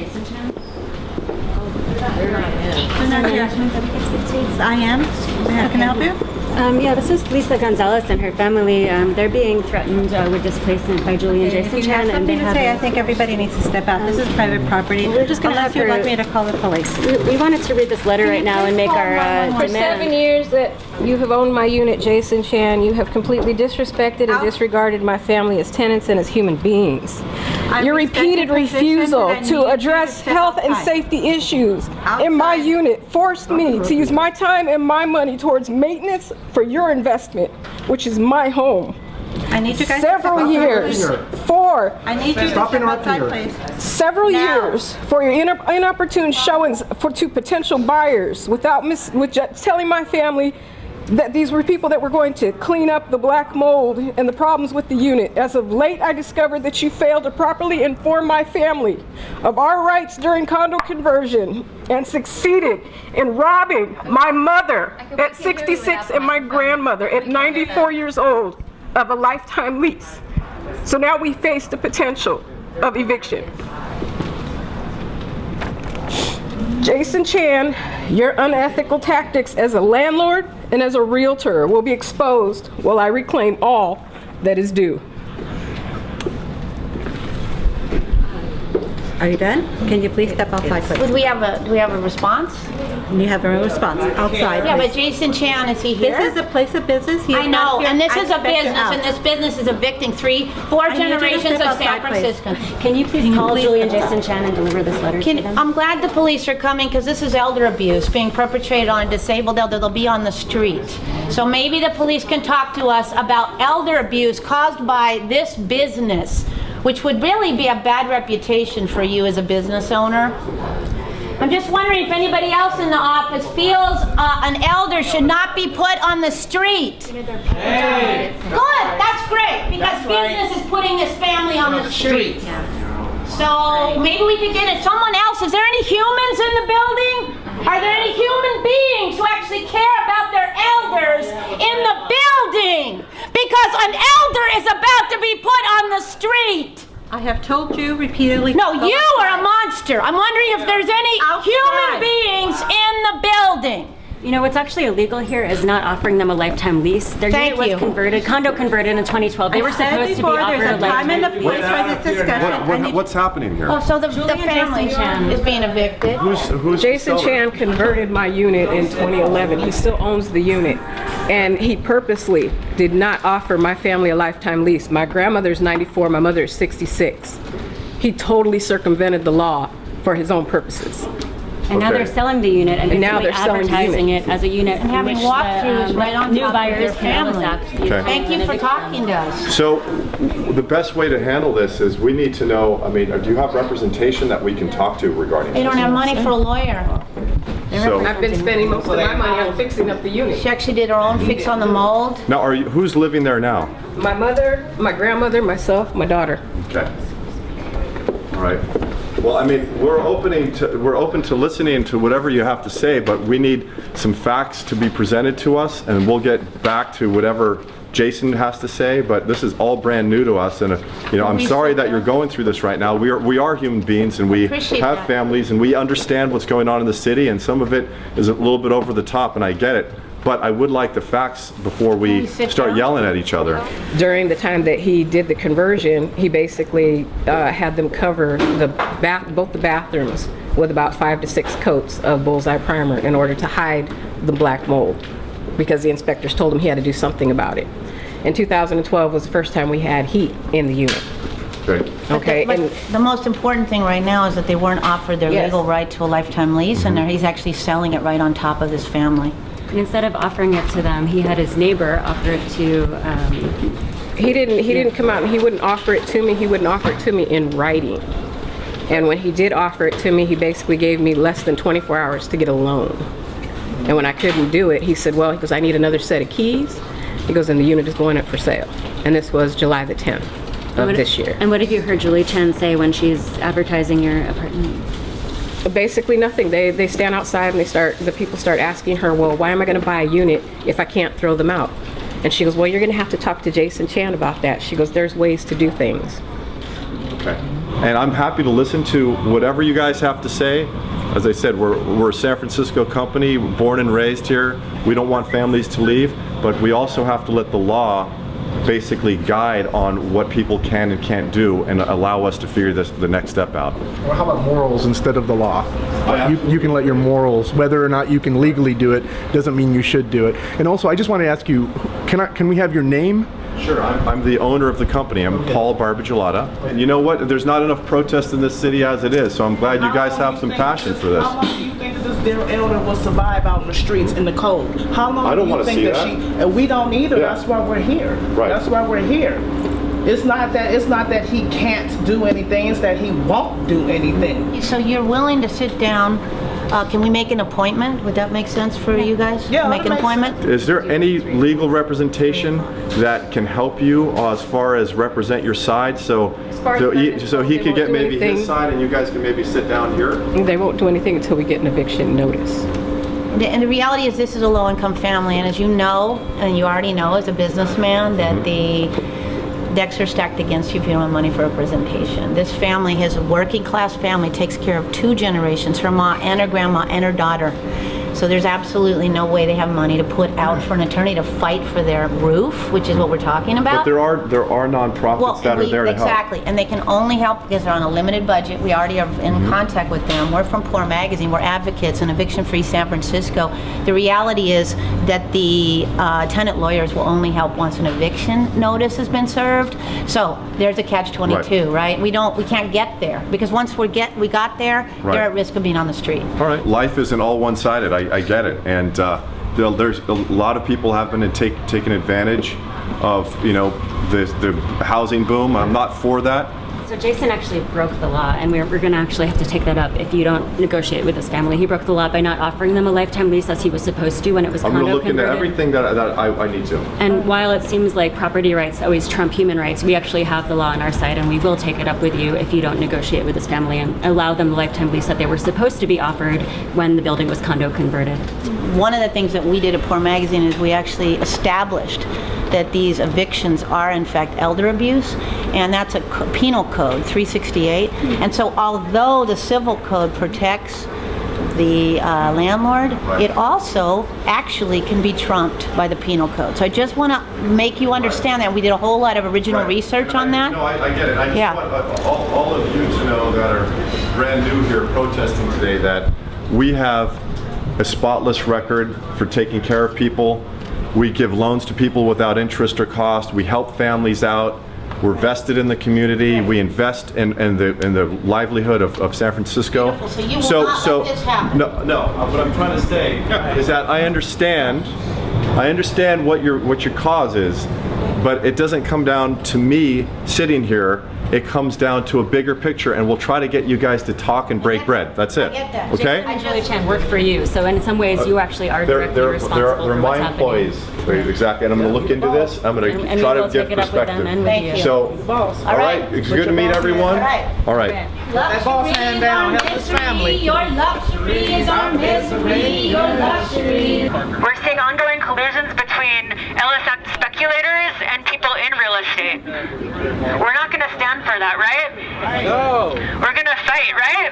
Jason Chan? I am. How can I help you? Yeah, this is Lisa Gonzales and her family. They're being threatened with displacement by Julie and Jason If you have Chan. something to say, I think everybody needs to step out. This is private property. We're just gonna Unless have you'd her- like me to call the police. We wanted to read this letter right now and make our For 7 demand. years that you have owned my unit, Jason Chan, you have completely disrespected and disregarded my family as tenants and as human beings. Your repeated refusal to address health and safety issues in my unit forced me to use my time and my money towards maintenance for your investment, which is my home. I need you guys Several years for I need you to step outside, please. several years for your inopportune showings to potential buyers without telling my family that these were people that were going to clean up the black mold and the problems with the unit. As of late, I discovered that you failed to properly inform my family of our rights during condo conversion and succeeded in robbing my mother at 66 and my grandmother at 94 years old of a lifetime lease. So now we face the potential of eviction. Jason Chan, your unethical tactics as a landlord and as a realtor will be exposed while I reclaim all that is due. Are you done? Can you please step outside, please? Do we have a response? You have a response. Outside, Yeah, but please. Jason Chan, is he here? This is a place of business. He is I not know, here. and this I is a expect you business, out. and this business is evicting 4 I need you to generations step of San outside, please. Franciscans. Can you please call please Julie and step Jason Chan and deliver this letter to them? I'm glad the police are coming because this is elder abuse being perpetrated on a disabled elder. They'll be on the street. So maybe the police can talk to us about elder abuse caused by this business, which would really be a bad reputation for you as a business owner. I'm just wondering if anybody else in the office feels an elder should not be put on the street. Hey. Good, that's great, because business is putting this family on the street. So maybe we could get it. Someone else, is there any humans in the building? Are there any human beings who actually care about their elders in the building? Because an elder is about to be put on the street. I have told you repeatedly. No, you are a monster. I'm wondering if there's any human beings in the building. You know, what's actually illegal here is not offering them a lifetime lease. Their Thank unit you. was converted, condo converted in 2012. They were supposed to be offered there's a a time and a lifetime place for this discussion. What's happening here? Oh, so the family Jason Chan. is being evicted. Who's Jason the seller? Chan converted my unit in 2011. He still owns the unit. And he purposely did not offer my family a lifetime lease. My grandmother's 94, my mother is 66. He totally circumvented the law for his own purposes. And now Okay. they're selling the unit and now basically they're selling the advertising it as a unit And having in which walkthroughs the right on new top of buyers their can always family. act. Okay. Thank you for talking to us. So the best way to handle this is we need to know, I mean, do you have representation that we can talk to regarding They this? don't have money for a lawyer. So I've been spending most of my money on fixing up the unit. She actually did her own fix on the mold. now, who's living there now? My mother, my grandmother, myself, my daughter. Okay. All right. Well, I mean, we're open to listening to whatever you have to say, but we need some facts to be presented to us, and we'll get back to whatever Jason has to say. But this is all brand new to us, and I'm sorry that you're going through this right now. We are human beings, and we Appreciate have that. families, and we understand what's going on in the city, and some of it is a little bit over the top, and I get it. But I would like the facts before we sit start down? yelling at each other. During the time that he did the conversion, he basically had them cover both the bathrooms with about 5 to 6 coats of bullseye primer in order to hide the black mold, because the inspectors told him he had to do something about it. In 2012 was the first time we had heat in the unit. Okay. Okay, But and the most important thing right now is that they weren't offered their Yes. legal right to a lifetime lease, and he's actually selling it right on top of this family. And instead of offering it to them, he had his neighbor offer it to, he didn't come out and he wouldn't offer it to me. He wouldn't offer it to me in writing. And when he did offer it to me, he basically gave me less than 24 hours to get a loan. And when I couldn't do it, he said, well, he goes, I need another set of keys. He goes, and the unit is going up for sale. And this was July the 10th of this year. And what have you heard Julie Chan say when she's advertising your apartment? Basically nothing. They stand outside and the people start asking her, well, why am I going to buy a unit if I can't throw them out? And she goes, well, you're going to have to talk to Jason Chan about that. She goes, there's ways to do things. Okay. And I'm happy to listen to whatever you guys have to say. As I said, we're a San Francisco company, born and raised here. We don't want families to leave, but we also have to let the law basically guide on what people can and can't do and allow us to figure the next step out. Well, how about morals instead of the law? You can let your morals, whether or not you can legally do it, doesn't mean you should do it. And also, I just want to ask you, can we have your name? Sure, I'm the owner of the company. I'm Paul Barbagelata. And you know what? There's not enough protest in this city as it is, so I'm glad you guys have some passion for this. How long do you think that this dear elder will survive out in the streets in the cold? How long I don't do wanna you think see that that. she? And we don't either. Yeah. That's why we're here. Right. That's why we're here. It's not that he can't do anything. It's that he won't do anything. So you're willing to sit down, can we make an appointment? Would that make sense for you guys? Yeah, Make that an makes appointment? Is there any legal representation that can help you as far as represent your side? So he could get maybe his side and you guys can maybe sit down here? They won't do anything until we get an eviction notice. And the reality is this is a low-income family, and as you know, and you already know as a businessman, that the decks are stacked against you if you don't have money for representation. This family is a working-class family, takes care of 2 generations, her mom and her grandma and her daughter. So there's absolutely no way they have money to put out for an attorney to fight for their roof, which is what we're talking about. But there are nonprofits that are there to help. Exactly, and they can only help because they're on a limited budget. We already are in contact with them. We're from Poor Magazine. We're advocates in Eviction-Free San Francisco. The reality is that the tenant lawyers will only help once an eviction notice has been served. So there's a catch-22, right? We can't get there because once we got there, Right. they're at risk of being on the street. All right, life isn't all one-sided. I get it, and there's a lot of people have been taking advantage of the housing boom. I'm not for that. So Jason actually broke the law, and we're going to actually have to take that up if you don't negotiate with this family. He broke the law by not offering them a lifetime lease as he was supposed to when it was I'm condo going to look into converted. everything that I need to. And while it seems like property rights always trump human rights, we actually have the law on our side, and we will take it up with you if you don't negotiate with this family and allow them the lifetime lease that they were supposed to be offered when the building was condo converted. One of the things that we did at Poor Magazine is we actually established that these evictions are in fact elder abuse, and that's a penal code 368. And so although the civil code protects the landlord, it also actually can be trumped by the penal code. So I just want to make you understand that. We did a whole lot of original research on that. No, I get it. I just want all of you to know that are brand new here protesting today that we have a spotless record for taking care of people. We give loans to people without interest or cost. We help families out. We're vested in the community. We invest in the livelihood of San Francisco. Beautiful. So you will not let this happen. No. What I'm trying to say is that I understand what your cause is, but it doesn't come down to me sitting here. It comes down to a bigger picture, and we'll try to get you guys to talk and break bread. That's it. I get that. Okay? I really can't work for you, so in some ways you actually are directly responsible They're for my what's happening. employees. Exactly, and I'm going to look into this. I'm going to And try we will to get take it up with them and perspective. with you. So, all right, it's good to meet everyone. All right. That boss hand down, help his family. Your luxury is our misery. Your luxury. We're seeing ongoing collisions between LSX speculators and people in real estate. We're not going to stand for that, right? No. We're going to fight, right?